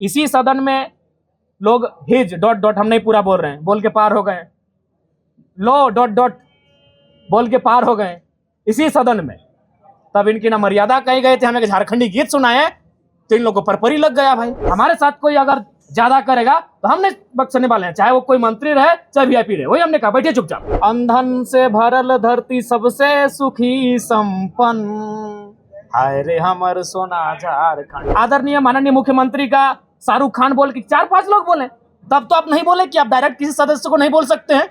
इसी सदन में लोग हिज डॉट डॉट हम नहीं पूरा बोल रहे हैं, बोल के पार हो गए, लो डॉट डॉट बोल के पार हो गए इसी सदन में। तब इनकी ना मर्यादा कही गए थे, हमें झारखंडी गीत सुनाए तो इन लोगों पर परी लग गया। भाई हमारे साथ कोई अगर ज्यादा करेगा तो हमने बख्शने वाले हैं, चाहे वो कोई मंत्री रहे चाहे वीआईपी रहे। वही हमने कहा बैठिए चुपचाप। अंधन से भरल धरती सबसे सुखी संपन्न, हाय रे हमर सोना झारखंड। आदरणीय माननीय मुख्यमंत्री का शाहरुख खान बोल के 4-5 लोग बोले, तब तो आप नहीं बोले कि आप डायरेक्ट किसी सदस्य को नहीं बोल सकते हैं।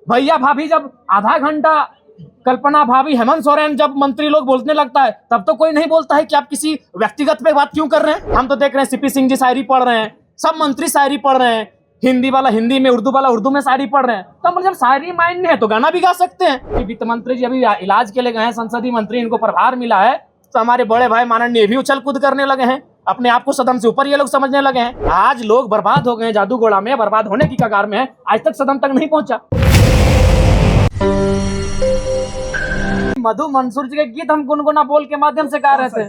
भैया भाभी जब आधा घंटा, कल्पना भाभी, हेमंत सोरेन जब मंत्री लोग बोलने लगता है तब तो कोई नहीं बोलता है कि आप किसी व्यक्तिगत पे बात क्यों कर रहे हैं। हम तो देख रहे हैं सीपी सिंह जी शायरी पढ़ रहे हैं, सब मंत्री शायरी पढ़ रहे हैं, हिंदी वाला हिंदी में, उर्दू वाला उर्दू में शायरी पढ़ रहे हैं। तो हम जब शायरी माइंड है तो गाना भी गा सकते हैं। वित्त मंत्री जी अभी इलाज के लिए गए हैं, संसदीय मंत्री, इनको प्रभार मिला है, तो हमारे बड़े भाई माननीय भी उछल कूद करने लगे हैं, अपने आप को सदन से ऊपर ये लोग समझने लगे हैं। आज लोग बर्बाद हो गए हैं, जादूगोड़ा में बर्बाद होने की कगार में है, आज तक सदन तक नहीं पहुंचा। मधु मंसूर जी के गीत हम गुनगुना बोल के माध्यम से गा रहे थे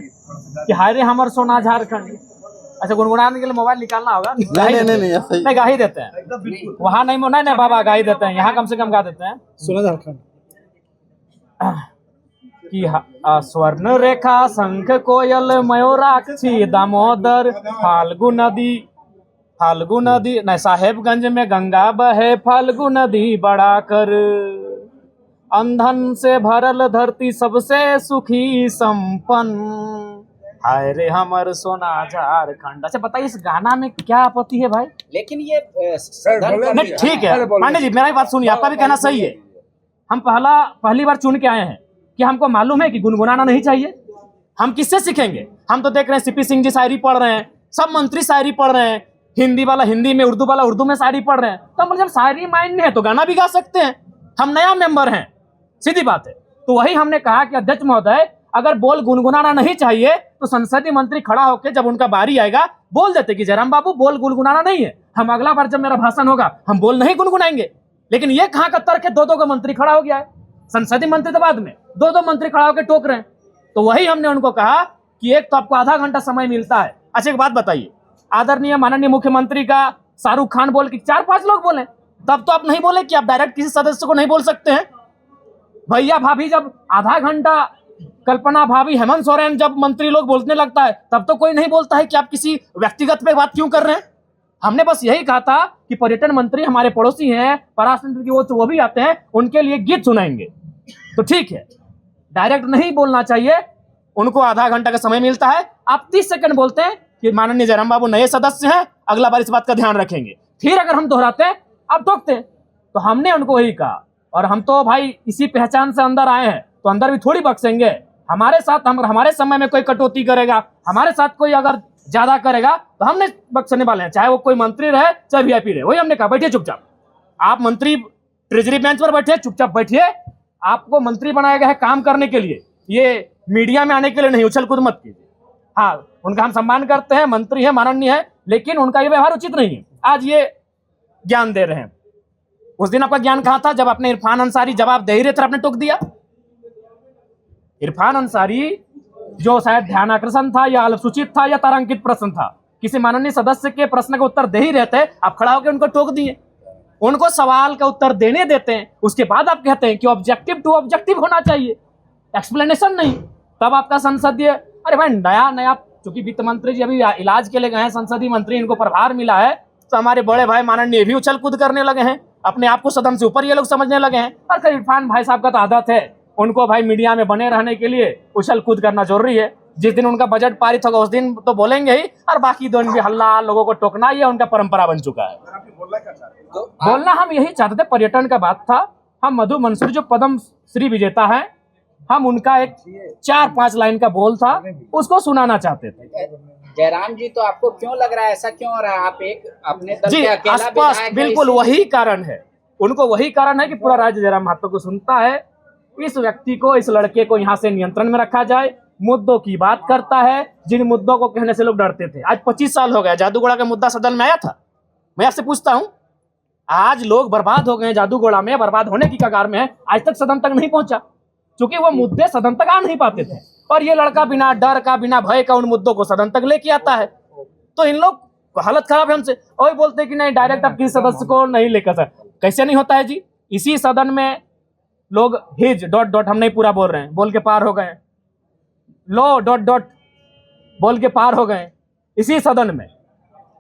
कि हाय रे हमर सोना झारखंड। अच्छा, गुनगुनाने के लिए मोबाइल निकालना होगा? नहीं गा ही देते हैं, वहाँ नहीं बाबा गा ही देते हैं, यहाँ कम से कम गा देते हैं सोना झारखंड कि स्वर्ण रेखा शंख कोयल मयूराक्षी दामोदर फाल्गु नदी नहीं, साहेबगंज में गंगा बहे फाल्गु नदी बड़ा कर, अंधन से भरल धरती सबसे सुखी संपन्न, हाय रे हमर सोना झारखंड। अच्छा बताइए इस गाना में क्या आपत्ति है भाई? लेकिन ये नहीं ठीक है पांडे जी, मेरा बात सुनिए, आपका भी कहना सही है। हम पहली बार चुन के आए हैं कि हमको मालूम है कि गुनगुनाना नहीं चाहिए, हम किससे सीखेंगे? हम तो देख रहे हैं सीपी सिंह जी शायरी पढ़ रहे हैं, सब मंत्री शायरी पढ़ रहे हैं, हिंदी वाला हिंदी में, उर्दू वाला उर्दू में शायरी पढ़ रहे हैं। तो हम जब शायरी माइंड है तो गाना भी गा सकते हैं। हम नया मेंबर हैं, सीधी बात है। तो वही हमने कहा कि अध्यक्ष महोदय अगर बोल गुनगुनाना नहीं चाहिए तो संसदीय मंत्री खड़ा होकर जब उनका बारी आएगा बोल देते कि जयराम बाबू बोल गुनगुनाना नहीं है, हम अगला बार जब मेरा भाषण होगा हम बोल नहीं गुनगुनाएंगे। लेकिन ये कहाँ का तर्क है? दो का मंत्री खड़ा हो गया है, संसदीय मंत्री तो बाद में, दो मंत्री खड़ा होकर टोक रहे हैं। तो वही हमने उनको कहा कि एक तो आपको आधा घंटा समय मिलता है। अच्छा एक बात बताइए, आदरणीय माननीय मुख्यमंत्री का शाहरुख खान बोल के 4-5 लोग बोले, तब तो आप नहीं बोले कि आप डायरेक्ट किसी सदस्य को नहीं बोल सकते हैं। भैया भाभी जब आधा घंटा, कल्पना भाभी, हेमंत सोरेन जब मंत्री लोग बोलने लगता है तब तो कोई नहीं बोलता है कि आप किसी व्यक्तिगत पे बात क्यों कर रहे हैं। हमने बस यही कहा था कि पर्यटन मंत्री हमारे पड़ोसी हैं, पराशर की वो भी आते हैं, उनके लिए गीत सुनाएंगे तो ठीक है, डायरेक्ट नहीं बोलना चाहिए। उनको आधा घंटा का समय मिलता है, आप 30 सेकंड बोलते हैं कि माननीय जयराम बाबू नए सदस्य हैं, अगला बार इस बात का ध्यान रखेंगे। फिर अगर हम दोहराते हैं आप टोकते। तो हमने उनको वही कहा, और हम तो भाई इसी पहचान से अंदर आए हैं, तो अंदर भी थोड़ी बख्शेंगे। हमारे साथ हमारे समय में कोई कटौती करेगा, हमारे साथ कोई अगर ज्यादा करेगा तो हमने बख्शने वाले हैं, चाहे वो कोई मंत्री रहे चाहे वीआईपी रहे। वही हमने कहा बैठिए चुपचाप। आप मंत्री ट्रेजरी बेंच पर बैठिए, चुपचाप बैठिए। आपको मंत्री बनाया गया है काम करने के लिए, ये मीडिया में आने के लिए नहीं, उछल कूद मत कीजिए। हाँ, उनका हम सम्मान करते हैं, मंत्री है, माननीय है, लेकिन उनका ये व्यवहार उचित नहीं है। आज ये ज्ञान दे रहे हैं, उस दिन आपका ज्ञान कहाँ था जब आपने इरफान अंसारी जवाब दे ही रहे थे, आपने टोक दिया। इरफान अंसारी जो शायद ध्यान आकर्षण था या अल्पसूचित था या तारांकित प्रश्न था, किसी माननीय सदस्य के प्रश्न का उत्तर दे ही रहते, आप खड़ा होकर उनको टोक दिए। उनको सवाल का उत्तर देने देते हैं, उसके बाद आप कहते हैं कि ऑब्जेक्टिव टू ऑब्जेक्टिव होना चाहिए, एक्सप्लेनेशन नहीं। तब आपका संसदीय, अरे भाई नया चूंकि वित्त मंत्री जी अभी इलाज के लिए गए हैं, संसदीय मंत्री, इनको प्रभार मिला है, तो हमारे बड़े भाई माननीय भी उछल कूद करने लगे हैं, अपने आप को सदन से ऊपर ये लोग समझने लगे हैं। और फिर इरफान भाई साहब का तो आदत है, उनको भाई मीडिया में बने रहने के लिए उछल कूद करना जरूरी है। जिस दिन उनका बजट पारित होगा उस दिन तो बोलेंगे ही, और बाकी दिन भी हल्ला, लोगों को टोकना, ये उनका परंपरा बन चुका है। बोलना हम यही चाहते थे, पर्यटन का बात था। हम मधु मंसूर जो पद्म श्री विजेता है, हम उनका एक 4-5 लाइन का बोल था, उसको सुनाना चाहते थे। जयराम जी, तो आपको क्यों लग रहा है ऐसा क्यों हो रहा है? आप एक अपने दल के अकेला आसपास, विधायक, बिल्कुल वही कारण है, उनको वही कारण है कि पूरा राज्य जयराम महतो को सुनता है। इस व्यक्ति को, इस लड़के को यहाँ से नियंत्रण में रखा जाए, मुद्दों की बात करता है, जिन मुद्दों को कहने से लोग डरते थे। आज 25 साल हो गया, जादूगोड़ा का मुद्दा सदन में आया था। मैं आपसे पूछता हूँ, आज लोग बर्बाद हो गए जादूगोड़ा में, बर्बाद होने की कगार में है, आज तक सदन तक नहीं पहुंचा, क्योंकि वो मुद्दे सदन तक आ नहीं पाते थे। और ये लड़का बिना डर का, बिना भय का उन मुद्दों को सदन तक लेके आता है। तो इन लोग हालत खराब है हमसे, और बोलते हैं कि नहीं डायरेक्ट आप किसी सदस्य को नहीं लेकर सर। कैसे नहीं होता है जी? इसी सदन में लोग हिज डॉट डॉट, हम नहीं पूरा बोल रहे हैं, बोल के पार हो गए, लो डॉट डॉट बोल के पार हो गए इसी सदन में।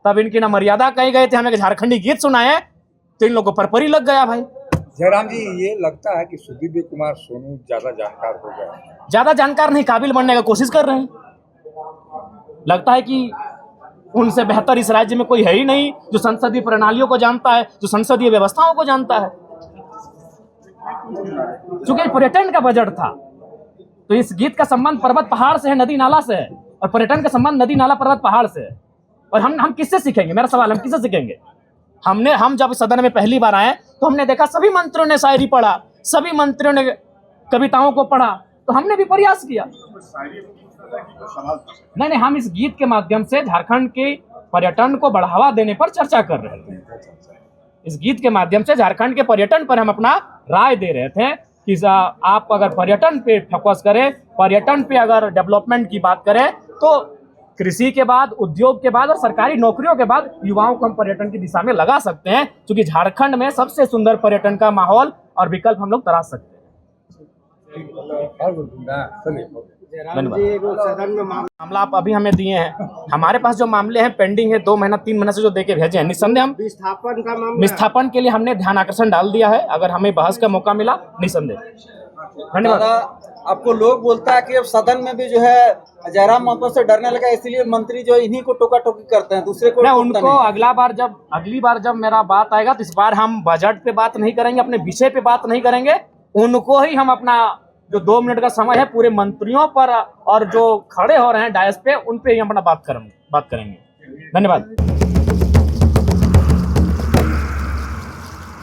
तब इनकी ना मर्यादा कही गए थे, हमें झारखंडी गीत सुनाए तो इन लोगों को परपरी लग गया भाई। जयराम जी, ये लगता है कि सुदीव्य कुमार सोनू ज्यादा जानकार हो गया, ज्यादा जानकार नहीं, काबिल बनने का कोशिश कर रहे हैं। लगता है कि उनसे बेहतर इस राज्य में कोई है ही नहीं जो संसदीय प्रणालियों को जानता है, जो संसदीय व्यवस्थाओं को जानता है। चूंकि पर्यटन का बजट था तो इस गीत का संबंध पर्वत पहाड़ से है, नदी नाला से है, और पर्यटन का संबंध नदी नाला पर्वत पहाड़ से है। और हम किससे सीखेंगे? मेरा सवाल, हम किससे सीखेंगे? हम जब सदन में पहली बार आए तो हमने देखा सभी मंत्रियों ने शायरी पढ़ा, सभी मंत्रियों ने कविताओं को पढ़ा, तो हमने भी प्रयास किया। नहीं, हम इस गीत के माध्यम से झारखंड के पर्यटन को बढ़ावा देने पर चर्चा कर रहे थे। इस गीत के माध्यम से झारखंड के पर्यटन पर हम अपना राय दे रहे थे कि आप अगर पर्यटन पे फोकस करें, पर्यटन पे अगर डेवलपमेंट की बात करें, तो कृषि के बाद, उद्योग के बाद और सरकारी नौकरियों के बाद युवाओं को हम पर्यटन की दिशा में लगा सकते हैं, क्योंकि झारखंड में सबसे सुंदर पर्यटन का माहौल और विकल्प हम लोग तराश सकते हैं। मामला आप अभी हमें दिए हैं, हमारे पास जो मामले हैं पेंडिंग है 2 महीना 3 महीने से जो देके भेजे हैं, निस्संदेह हम विस्थापन के लिए हमने ध्यान आकर्षण डाल दिया है। अगर हमें बहस का मौका मिला, निस्संदेह। धन्यवाद। आपको लोग बोलता है कि अब सदन में भी जो है जयराम महतो से डरने लगा, इसीलिए मंत्री जो इन्हीं को टोका टोकी करते हैं, दूसरे को उनको अगली बार जब मेरा बात आएगा तो इस बार हम बजट पे बात नहीं करेंगे, अपने विषय पे बात नहीं करेंगे, उनको ही हम अपना जो 2 मिनट का समय है पूरे मंत्रियों पर और जो खड़े हो रहे हैं डायस पे, उन पे ही हम अपना बात करेंगे। धन्यवाद।